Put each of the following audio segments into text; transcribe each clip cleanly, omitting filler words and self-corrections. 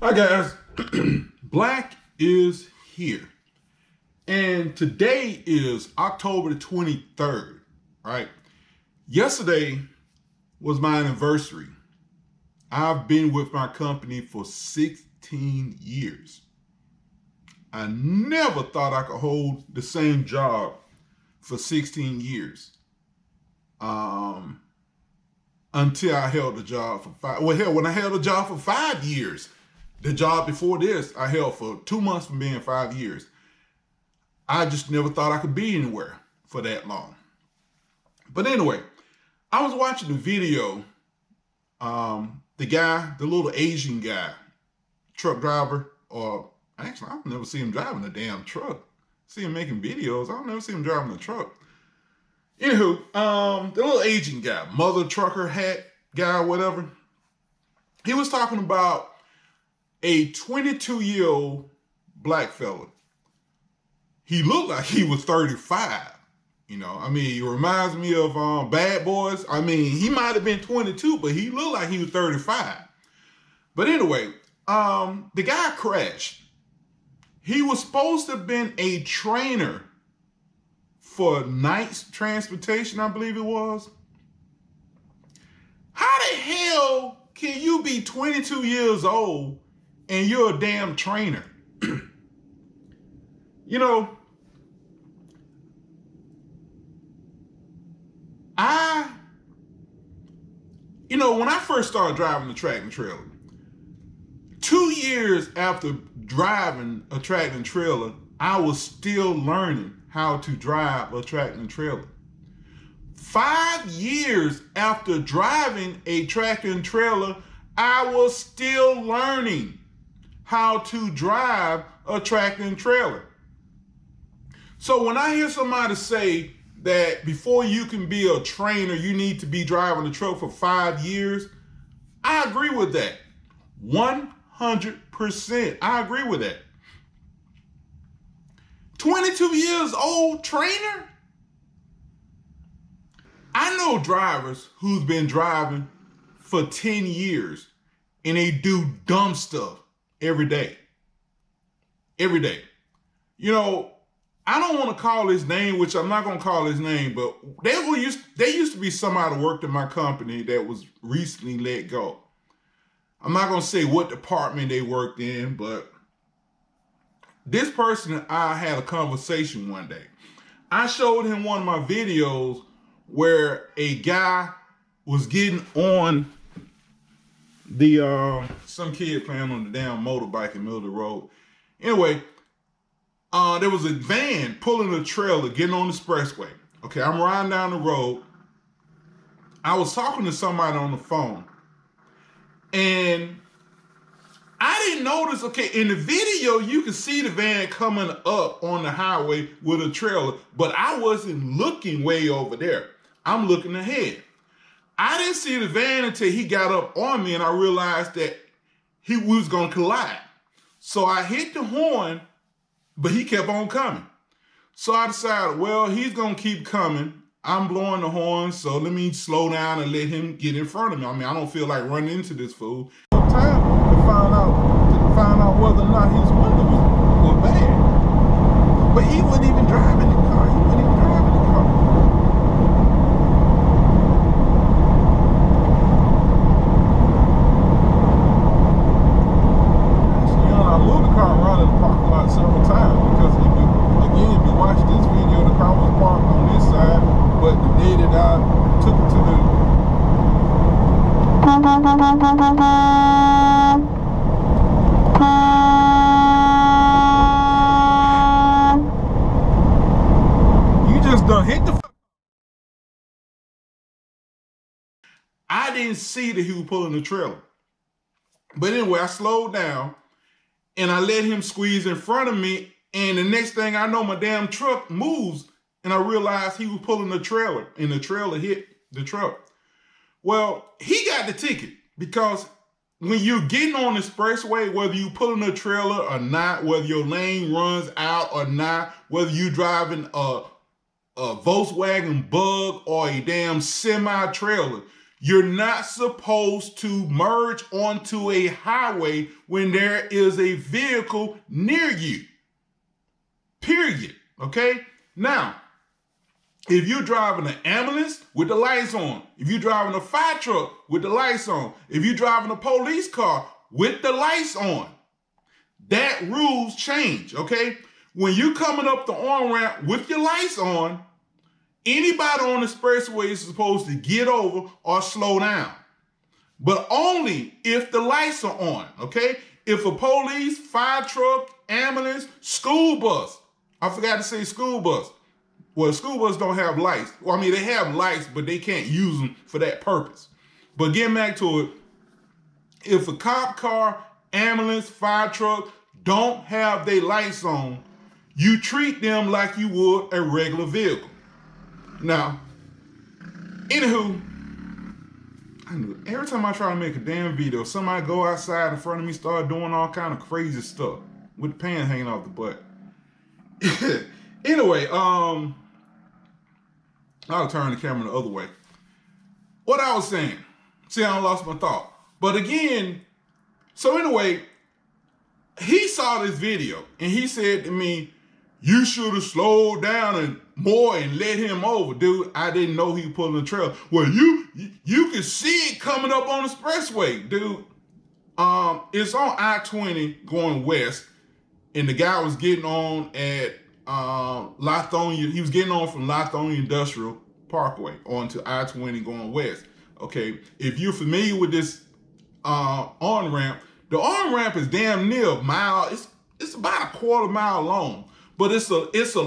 Hi guys, Black is here. And today is October the 23rd, right? Yesterday was my anniversary. I've been with my company for 16 years. I never thought I could hold the same job for 16 years. Until I held the job for when I held the job for 5 years. The job before this, I held for 2 months from being 5 years. I just never thought I could be anywhere for that long. But anyway, I was watching the video. The little Asian guy, truck driver, or actually, I don't never see him driving a damn truck. See him making videos. I don't never see him driving a truck. Anywho, the little Asian guy, mother trucker hat guy, whatever. He was talking about a 22-year-old black fella. He looked like he was 35. He reminds me of Bad Boys. He might have been 22, but he looked like he was 35. But anyway, the guy crashed. He was supposed to have been a trainer for Knight's Transportation, I believe it was. How the hell can you be 22 years old and you're a damn trainer? When I first started driving the tractor and trailer, 2 years after driving a tractor and trailer, I was still learning how to drive a tractor and trailer. 5 years after driving a tractor and trailer, I was still learning how to drive a tractor and trailer. So when I hear somebody say that before you can be a trainer, you need to be driving a truck for 5 years, I agree with that. 100%. I agree with that. 22 years old trainer? I know drivers who's been driving for 10 years and they do dumb stuff every day. Every day. I don't want to call his name, which I'm not going to call his name, but there used to be somebody who worked in my company that was recently let go. I'm not going to say what department they worked in, but this person and I had a conversation one day. I showed him one of my videos where a guy was getting on some kid playing on the damn motorbike in the middle of the road. Anyway, there was a van pulling a trailer, getting on the expressway. Okay, I'm riding down the road. I was talking to somebody on the phone. And I didn't notice, in the video, you can see the van coming up on the highway with a trailer, but I wasn't looking way over there. I'm looking ahead. I didn't see the van until he got up on me and I realized that we was going to collide. So I hit the horn, but he kept on coming. So I decided, well, he's going to keep coming. I'm blowing the horn, so let me slow down and let him get in front of me. I don't feel like running into this fool. Time to find out whether or not his window was bad. But he wasn't even driving the car. I moved the car around in the parking lot several times because if you watch this video, the car was parked on this side, but the day that I took it to you just done hit the. I didn't see that he was pulling the trailer. But anyway, I slowed down and I let him squeeze in front of me. And the next thing I know, my damn truck moves and I realized he was pulling the trailer and the trailer hit the truck. Well, he got the ticket because when you're getting on the expressway, whether you pulling a trailer or not, whether your lane runs out or not, whether you driving a Volkswagen Bug or a damn semi-trailer, You're not supposed to merge onto a highway when there is a vehicle near you. Period. Okay? Now, if you're driving an ambulance with the lights on, if you're driving a fire truck with the lights on, if you're driving a police car with the lights on, that rules change, okay? When you're coming up the on-ramp with your lights on, anybody on the expressway is supposed to get over or slow down. But only if the lights are on, okay? If a police, fire truck, ambulance, school bus, I forgot to say school bus. Well, school buses don't have lights. Well, I mean, they have lights, but they can't use them for that purpose. But getting back to it, if a cop car, ambulance, fire truck don't have their lights on, you treat them like you would a regular vehicle. Now, anywho, I knew every time I try to make a damn video, somebody go outside in front of me, start doing all kind of crazy stuff with the pants hanging off the butt. Anyway, I'll turn the camera the other way. What I was saying, see, I lost my thought. But again, so anyway, he saw this video and he said to me, you should have slowed down and more and let him over. Dude, I didn't know he was pulling the trailer. Well, you can see it coming up on the expressway, dude. It's on I-20 going west, and the guy was getting on at Lithonia. He was getting on from Lithonia Industrial Parkway onto I-20 going west. Okay, if you're familiar with this on-ramp, the on-ramp is damn near a mile. It's about a quarter mile long. But it's a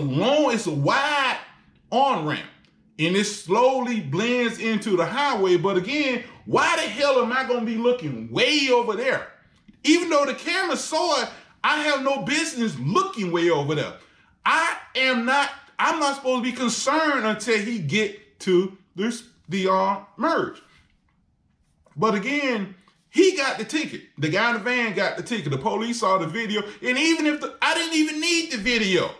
wide on-ramp, and it slowly blends into the highway. But again, why the hell am I going to be looking way over there? Even though the camera saw it, I have no business looking way over there. I'm not supposed to be concerned until he get to the merge. But again, he got the ticket. The guy in the van got the ticket. The police saw the video. And even if I didn't even need the video.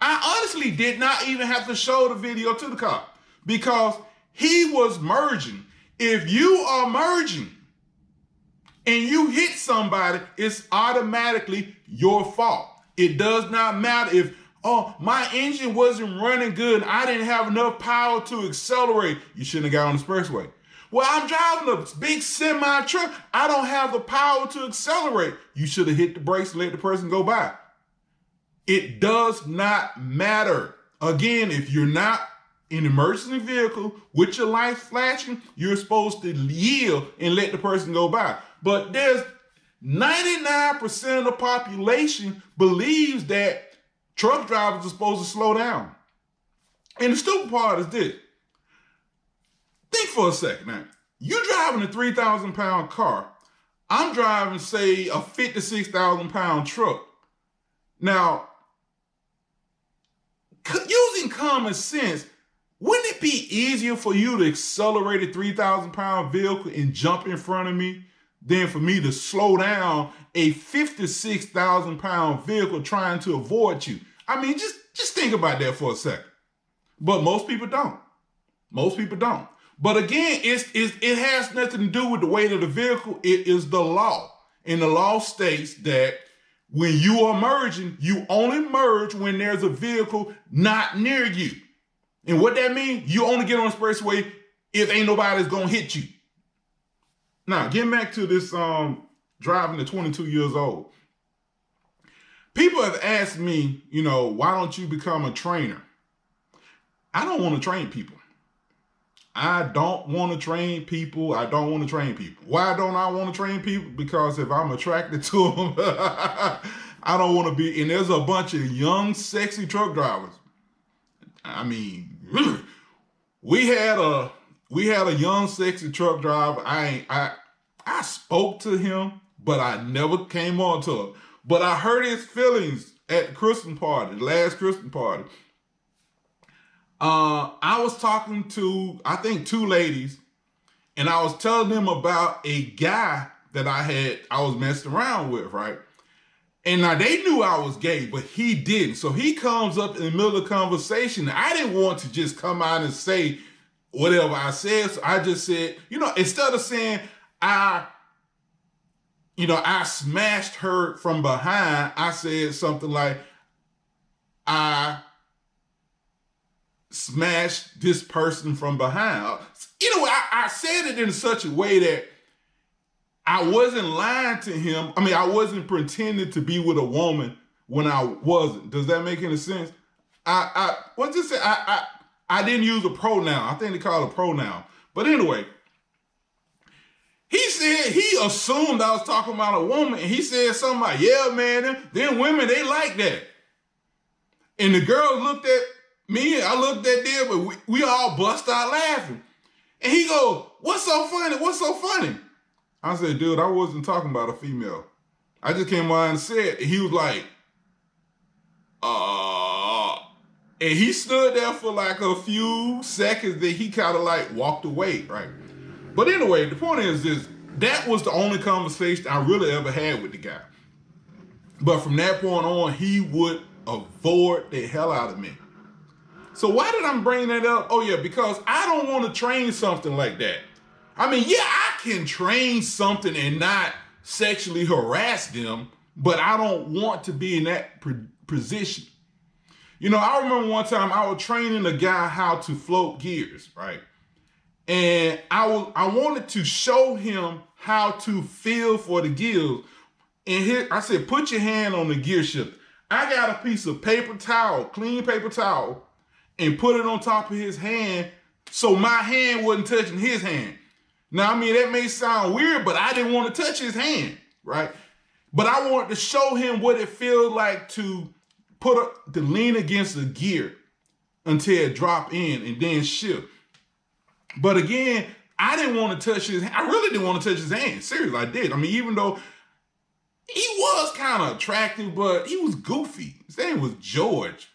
I honestly did not even have to show the video to the cop because he was merging. If you are merging and you hit somebody, it's automatically your fault. It does not matter if, oh, my engine wasn't running good and I didn't have enough power to accelerate. You shouldn't have got on the expressway. Well, I'm driving a big semi truck. I don't have the power to accelerate. You should have hit the brakes and let the person go by. It does not matter. Again, if you're not in an emergency vehicle with your lights flashing, you're supposed to yield and let the person go by. But there's 99% of the population believes that truck drivers are supposed to slow down. And the stupid part is this. Think for a second, man. You're driving a 3,000 pound car. I'm driving, say, a 56,000 pound truck. Now, using common sense, wouldn't it be easier for you to accelerate a 3,000 pound vehicle and jump in front of me than for me to slow down a 56,000 pound vehicle trying to avoid you? I mean, just think about that for a second. But most people don't. Most people don't. But again, it has nothing to do with the weight of the vehicle. It is the law. And the law states that when you are merging, you only merge when there's a vehicle not near you. And what that means, you only get on the expressway if ain't nobody's going to hit you. Now, getting back to this driving at 22 years old. People have asked me, why don't you become a trainer? I don't want to train people. I don't want to train people. I don't want to train people. Why don't I want to train people? Because if I'm attracted to them, I don't want to be. And there's a bunch of young, sexy truck drivers. I mean, we had a young, sexy truck driver. I spoke to him, but I never came on to him. But I hurt his feelings at the Christmas party, the last Christmas party. I was talking to, I think, 2 ladies, and I was telling them about a guy that I was messing around with, right? And now they knew I was gay, but he didn't. So he comes up in the middle of the conversation. I didn't want to just come out and say, whatever I said. So I just said, instead of saying I smashed her from behind, I said something like, I smashed this person from behind. I said it in such a way that I wasn't lying to him. I mean, I wasn't pretending to be with a woman when I wasn't. Does that make any sense? What's this say? I didn't use a pronoun. I think they call it a pronoun. But anyway, he said he assumed I was talking about a woman, and he said something like, yeah, man, them women, they like that. And the girls looked at me, and I looked at them, but we all bust out laughing. And he goes, what's so funny? What's so funny? I said, dude, I wasn't talking about a female. I just came by and said, and he was like, and he stood there for like a few seconds, then he kind of like walked away, right? But anyway, the point is this, that was the only conversation I really ever had with the guy. But from that point on, he would avoid the hell out of me. So why did I bring that up? Oh yeah, because I don't want to train something like that. I mean, yeah, I can train something and not sexually harass them, but I don't want to be in that position. I remember one time I was training a guy how to float gears, right? And I wanted to show him how to feel for the gears. And here I said, put your hand on the gear shift. I got a piece of paper towel, clean paper towel, and put it on top of his hand so my hand wasn't touching his hand. Now, I mean, that may sound weird, but I didn't want to touch his hand, right? But I wanted to show him what it feels like to to lean against the gear until it drop in and then shift. But again, I didn't want to touch his hand. I really didn't want to touch his hand. Seriously, I did. I mean, even though he was kind of attractive, but he was goofy. His name was George.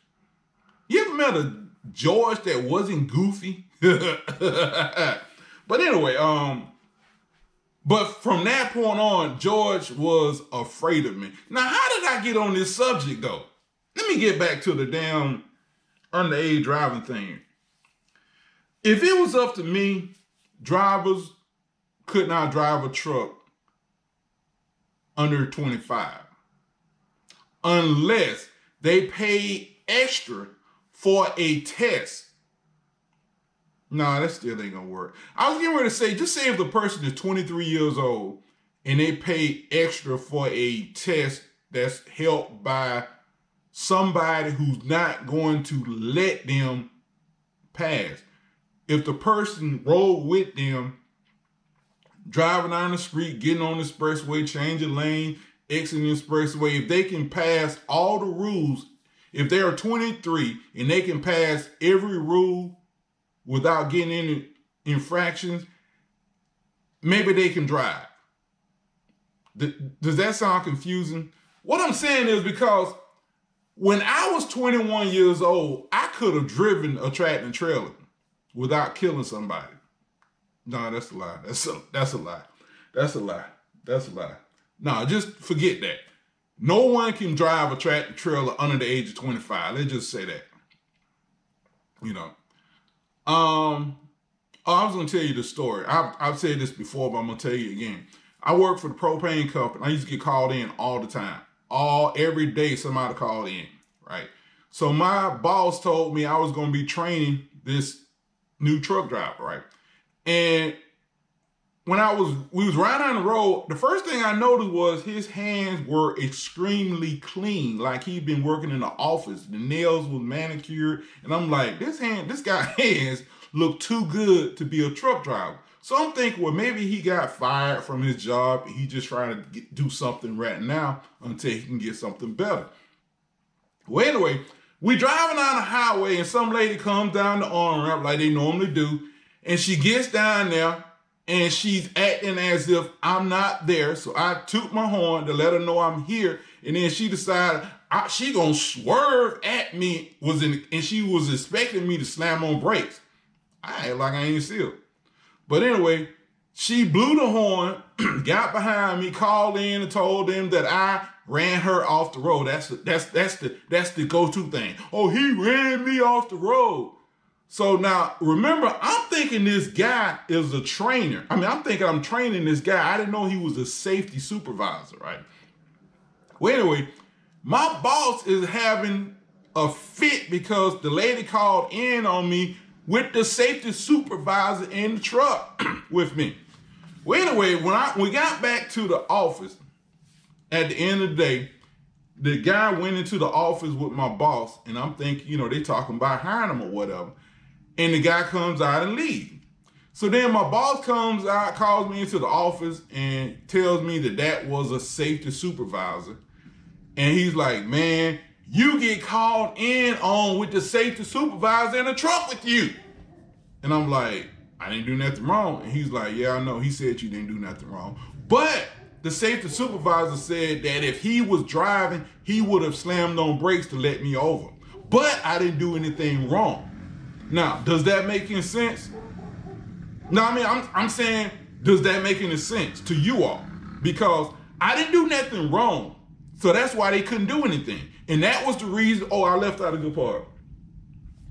You ever met a George that wasn't goofy? But anyway, but from that point on, George was afraid of me. Now, how did I get on this subject though? Let me get back to the damn underage driving thing. If it was up to me, drivers could not drive a truck under 25 unless they paid extra for a test. Nah, that still ain't gonna work. I was getting ready to say, just say if the person is 23 years old and they pay extra for a test that's held by somebody who's not going to let them pass. If the person rode with them, driving down the street, getting on the expressway, changing lane, exiting the expressway, if they can pass all the rules, if they are 23 and they can pass every rule without getting any infractions, maybe they can drive. Does that sound confusing? What I'm saying is because when I was 21 years old, I could have driven a tractor and trailer without killing somebody. No, that's a lie. That's a lie. That's a lie. That's a lie. No, just forget that. No one can drive a tractor trailer under the age of 25. Let's just say that. I was going to tell you the story. I've said this before, but I'm going to tell you again. I work for the propane company. I used to get called in all the time. Every day somebody called in, right? So my boss told me I was going to be training this new truck driver, right? And when we was riding down the road, the first thing I noticed was his hands were extremely clean, like he'd been working in the office. The nails was manicured, and I'm like, this guy's hands look too good to be a truck driver. So I'm thinking, well, maybe he got fired from his job. He just trying to do something right now until he can get something better. Well, anyway, we driving down the highway, and some lady comes down the on ramp like they normally do, and she gets down there, and she's acting as if I'm not there. So I toot my horn to let her know I'm here, and then she decided she gonna swerve at me, and she was expecting me to slam on brakes. I act like I ain't see her. But anyway, she blew the horn, got behind me, called in and told them that I ran her off the road. That's the go-to thing. Oh, he ran me off the road. So now, remember, I'm thinking this guy is a trainer. I mean, I'm thinking I'm training this guy. I didn't know he was a safety supervisor, right? Well, anyway, my boss is having a fit because the lady called in on me with the safety supervisor in the truck with me. Well, anyway, when we got back to the office, at the end of the day, the guy went into the office with my boss, and I'm thinking, they talking about hiring him or whatever. And the guy comes out and leaves. So then my boss comes out, calls me into the office and tells me that was a safety supervisor. And he's like, man, you get called in on with the safety supervisor in the truck with you. And I'm like, I didn't do nothing wrong. And he's like, yeah, I know. He said you didn't do nothing wrong. But the safety supervisor said that if he was driving, he would have slammed on brakes to let me over. But I didn't do anything wrong. Now, does that make any sense? No, I mean, I'm saying, does that make any sense to you all? Because I didn't do nothing wrong. So that's why they couldn't do anything. And that was the reason, I left out a good part.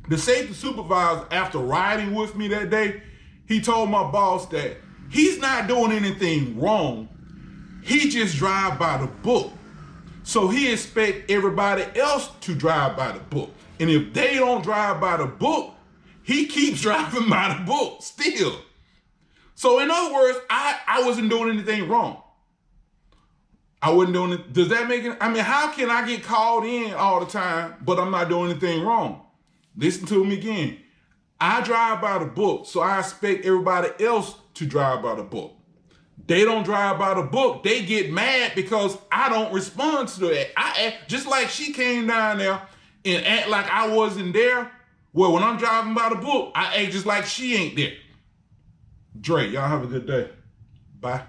The safety supervisor, after riding with me that day, he told my boss that he's not doing anything wrong. He just drive by the book. So he expect everybody else to drive by the book. And if they don't drive by the book, he keeps driving by the book still. So in other words, I wasn't doing anything wrong. I wasn't doing it. Does that make it? I mean, how can I get called in all the time, but I'm not doing anything wrong? Listen to me again. I drive by the book, so I expect everybody else to drive by the book. They don't drive by the book. They get mad because I don't respond to that. I act just like she came down there and act like I wasn't there. Well, when I'm driving by the book, I act just like she ain't there. Dre, y'all have a good day. Bye.